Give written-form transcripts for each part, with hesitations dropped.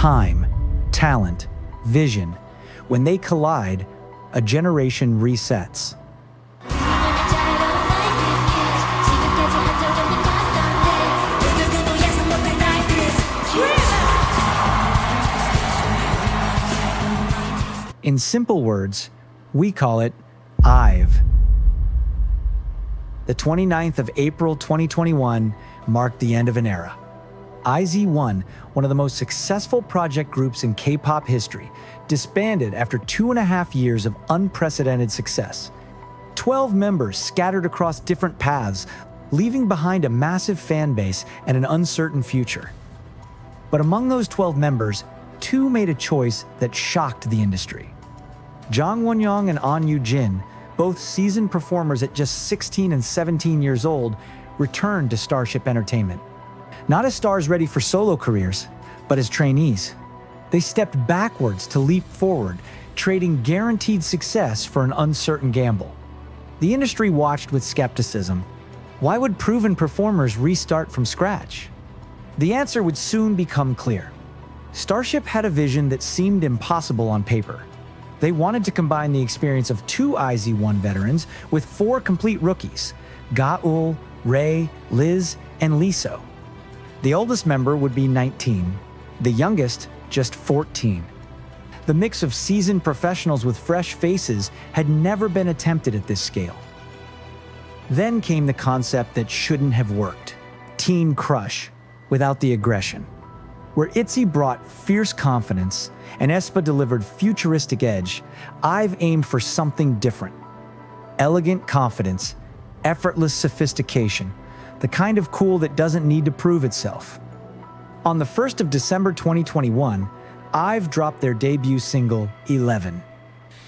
Time, talent, vision. When they collide, a generation resets. In simple words, we call it IVE. The 29th of April 2021 marked the end of an era. IZ*ONE, one of the most successful project groups in K-pop history, disbanded after 2.5 years of unprecedented success. 12 members scattered across different paths, leaving behind a massive fan base and an uncertain future. But among those 12 members, 2 made a choice that shocked the industry. Jang Wonyoung and Yujin, both seasoned performers at just 16 and 17 years old, returned to Starship Entertainment. Not as stars ready for solo careers, but as trainees. They stepped backwards to leap forward, trading guaranteed success for an uncertain gamble. The industry watched with skepticism. Why would proven performers restart from scratch? The answer would soon become clear. Starship had a vision that seemed impossible on paper. They wanted to combine the experience of 2 IZ*ONE veterans with 4 complete rookies, Gaeul, Ray, Liz, and Leeseo. The oldest member would be 19, the youngest just 14. The mix of seasoned professionals with fresh faces had never been attempted at this scale. Then came the concept that shouldn't have worked, Teen Crush, without the aggression. Where ITZY brought fierce confidence and aespa delivered futuristic edge, IVE aimed for something different. Elegant confidence, effortless sophistication, the kind of cool that doesn't need to prove itself. On the 1st of December 2021, IVE dropped their debut single, 11.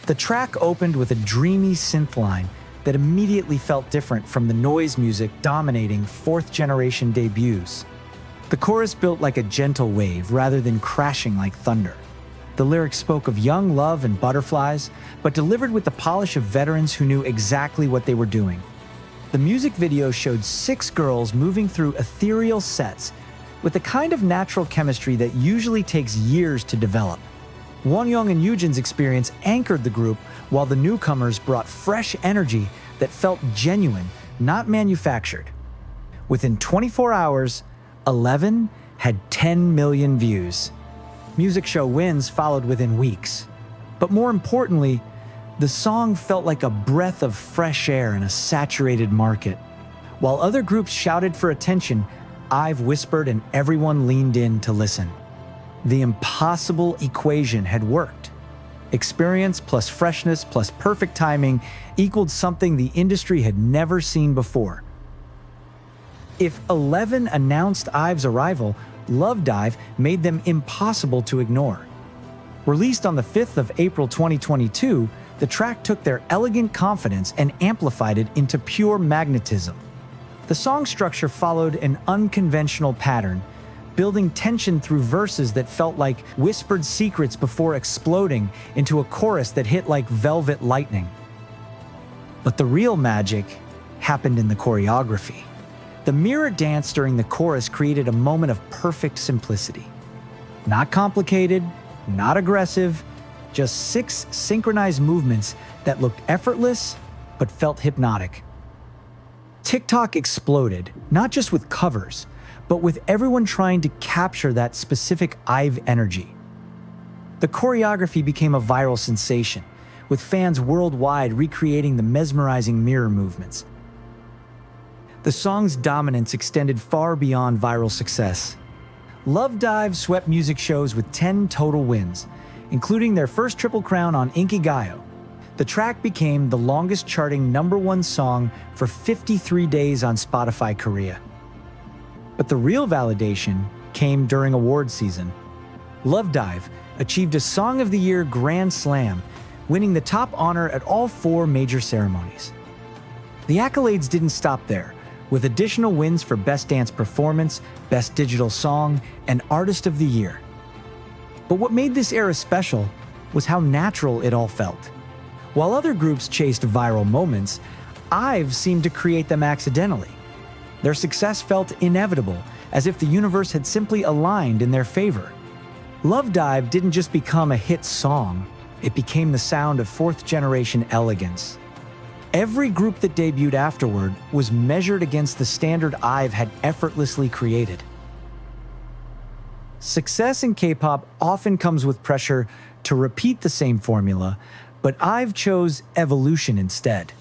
The track opened with a dreamy synth line that immediately felt different from the noise music dominating 4th-generation debuts. The chorus built like a gentle wave rather than crashing like thunder. The lyrics spoke of young love and butterflies, but delivered with the polish of veterans who knew exactly what they were doing. The music video showed 6 girls moving through ethereal sets with the kind of natural chemistry that usually takes years to develop. Wonyoung and Yujin's experience anchored the group, while the newcomers brought fresh energy that felt genuine, not manufactured. Within 24 hours, 11 had 10 million views. Music show wins followed within weeks. But more importantly, the song felt like a breath of fresh air in a saturated market. While other groups shouted for attention, IVE whispered and everyone leaned in to listen. The impossible equation had worked. Experience plus freshness plus perfect timing equaled something the industry had never seen before. If 11 announced IVE's arrival, Love Dive made them impossible to ignore. Released on the 5th of April 2022, the track took their elegant confidence and amplified it into pure magnetism. The song structure followed an unconventional pattern, building tension through verses that felt like whispered secrets before exploding into a chorus that hit like velvet lightning. But the real magic happened in the choreography. The mirror dance during the chorus created a moment of perfect simplicity. Not complicated, not aggressive, just 6 synchronized movements that looked effortless but felt hypnotic. TikTok exploded, not just with covers, but with everyone trying to capture that specific IVE energy. The choreography became a viral sensation, with fans worldwide recreating the mesmerizing mirror movements. The song's dominance extended far beyond viral success. Love Dive swept music shows with 10 total wins, including their first Triple Crown on Inkigayo. The track became the longest-charting #1 song for 53 days on Spotify Korea. But the real validation came during award season. Love Dive achieved a Song of the Year Grand Slam, winning the top honor at all 4 major ceremonies. The accolades didn't stop there, with additional wins for Best Dance Performance, Best Digital Song, and Artist of the Year. But what made this era special was how natural it all felt. While other groups chased viral moments, IVE seemed to create them accidentally. Their success felt inevitable, as if the universe had simply aligned in their favor. Love Dive didn't just become a hit song, it became the sound of fourth-generation elegance. Every group that debuted afterward was measured against the standard IVE had effortlessly created. Success in K-pop often comes with pressure to repeat the same formula, but IVE chose evolution instead.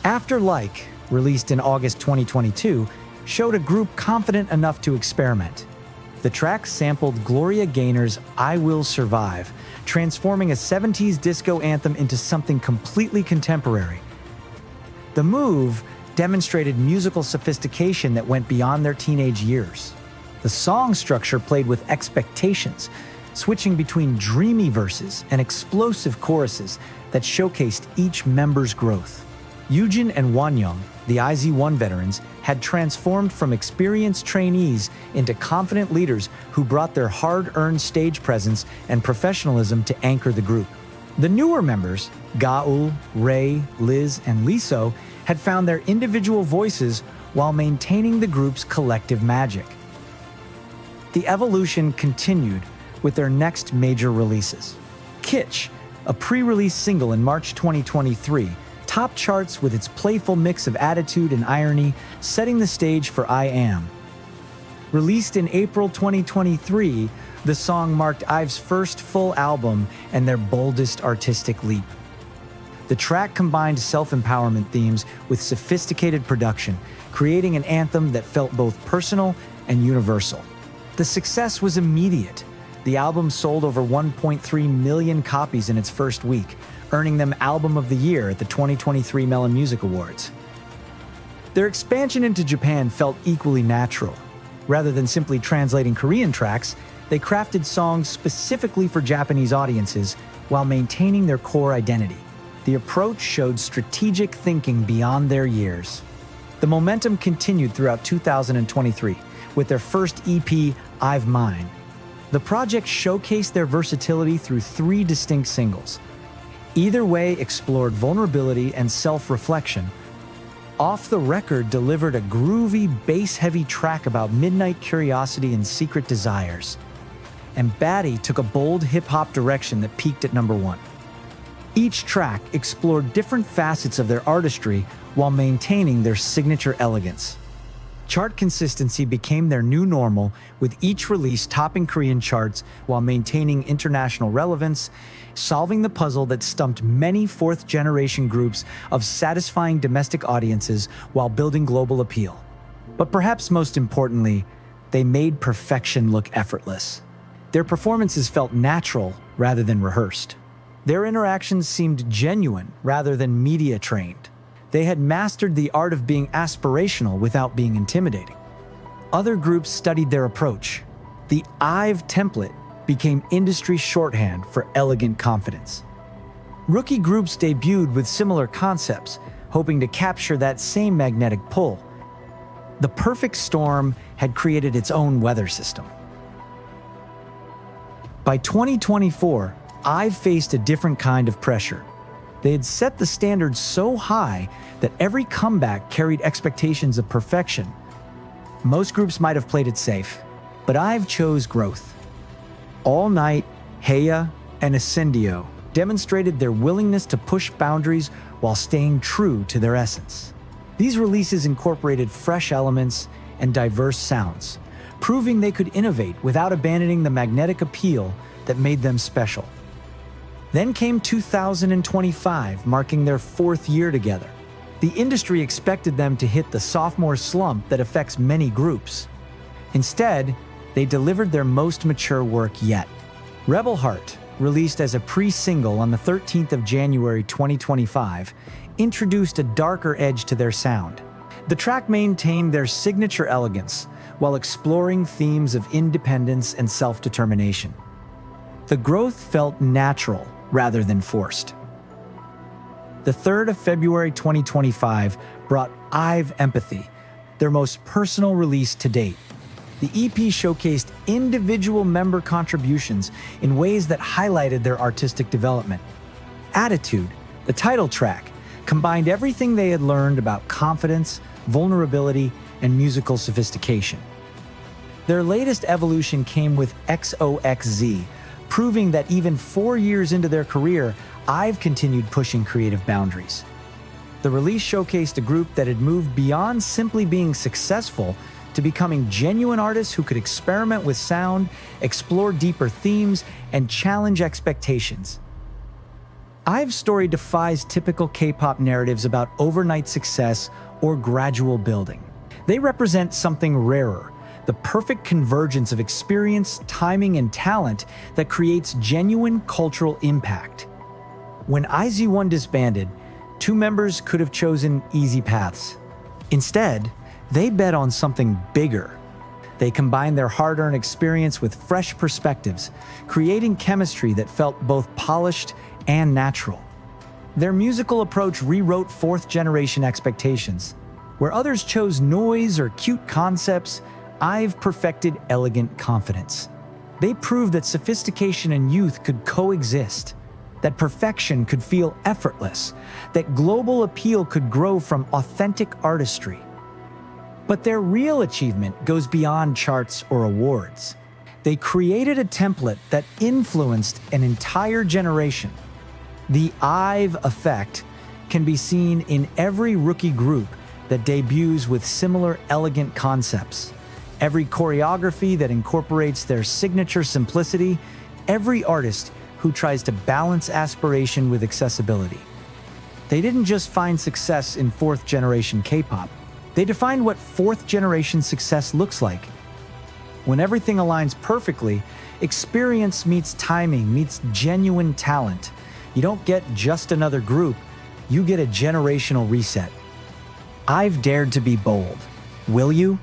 After Like, released in August 2022, showed a group confident enough to experiment. The track sampled Gloria Gaynor's I Will Survive, transforming a 70s disco anthem into something completely contemporary. The move demonstrated musical sophistication that went beyond their teenage years. The song structure played with expectations, switching between dreamy verses and explosive choruses that showcased each member's growth. Yujin and Wonyoung, the IZ*ONE veterans, had transformed from experienced trainees into confident leaders who brought their hard-earned stage presence and professionalism to anchor the group. The newer members, Gaeul, Ray, Liz, and Leeseo, had found their individual voices while maintaining the group's collective magic. The evolution continued with their next major releases. Kitsch, a pre-release single in March 2023, topped charts with its playful mix of attitude and irony, setting the stage for I Am. Released in April 2023, the song marked IVE's first full album and their boldest artistic leap. The track combined self-empowerment themes with sophisticated production, creating an anthem that felt both personal and universal. The success was immediate. The album sold over 1.3 million copies in its first week, earning them Album of the Year at the 2023 Melon Music Awards. Their expansion into Japan felt equally natural. Rather than simply translating Korean tracks, they crafted songs specifically for Japanese audiences while maintaining their core identity. The approach showed strategic thinking beyond their years. The momentum continued throughout 2023 with their first EP, I've Mine. The project showcased their versatility through 3 distinct singles. Either Way explored vulnerability and self-reflection. Off the Record delivered a groovy, bass-heavy track about midnight curiosity and secret desires. And Baddie took a bold hip-hop direction that peaked at number 1. Each track explored different facets of their artistry while maintaining their signature elegance. Chart consistency became their new normal, with each release topping Korean charts while maintaining international relevance, solving the puzzle that stumped many fourth-generation groups of satisfying domestic audiences while building global appeal. But perhaps most importantly, they made perfection look effortless. Their performances felt natural rather than rehearsed. Their interactions seemed genuine rather than media-trained. They had mastered the art of being aspirational without being intimidating. Other groups studied their approach. The IVE Template became industry shorthand for elegant confidence. Rookie groups debuted with similar concepts, hoping to capture that same magnetic pull. The perfect storm had created its own weather system. By 2024, IVE faced a different kind of pressure. They had set the standard so high that every comeback carried expectations of perfection. Most groups might have played it safe, but IVE chose growth. All Night, Heya, and Ascendio demonstrated their willingness to push boundaries while staying true to their essence. These releases incorporated fresh elements and diverse sounds, proving they could innovate without abandoning the magnetic appeal that made them special. Then came 2025, marking their 4th year together. The industry expected them to hit the sophomore slump that affects many groups. Instead, they delivered their most mature work yet. Rebel Heart, released as a pre-single on the 13th of January 2025, introduced a darker edge to their sound. The track maintained their signature elegance while exploring themes of independence and self-determination. The growth felt natural rather than forced. The 3rd of February 2025 brought IVE Empathy, their most personal release to date. The EP showcased individual member contributions in ways that highlighted their artistic development. Attitude, the title track, combined everything they had learned about confidence, vulnerability, and musical sophistication. Their latest evolution came with XOXZ, proving that even 4 years into their career, IVE continued pushing creative boundaries. The release showcased a group that had moved beyond simply being successful to becoming genuine artists who could experiment with sound, explore deeper themes, and challenge expectations. IVE's story defies typical K-pop narratives about overnight success or gradual building. They represent something rarer, the perfect convergence of experience, timing, and talent that creates genuine cultural impact. When IZ*ONE disbanded, 2 members could have chosen easy paths. Instead, they bet on something bigger. They combined their hard-earned experience with fresh perspectives, creating chemistry that felt both polished and natural. Their musical approach rewrote fourth-generation expectations. Where others chose noise or cute concepts, IVE perfected elegant confidence. They proved that sophistication and youth could coexist, that perfection could feel effortless, that global appeal could grow from authentic artistry. But their real achievement goes beyond charts or awards. They created a template that influenced an entire generation. The IVE effect can be seen in every rookie group that debuts with similar elegant concepts, every choreography that incorporates their signature simplicity, every artist who tries to balance aspiration with accessibility. They didn't just find success in fourth-generation K-pop. They defined what fourth-generation success looks like. When everything aligns perfectly, experience meets timing, meets genuine talent. You don't get just another group, you get a generational reset. IVE dared to be bold. Will you?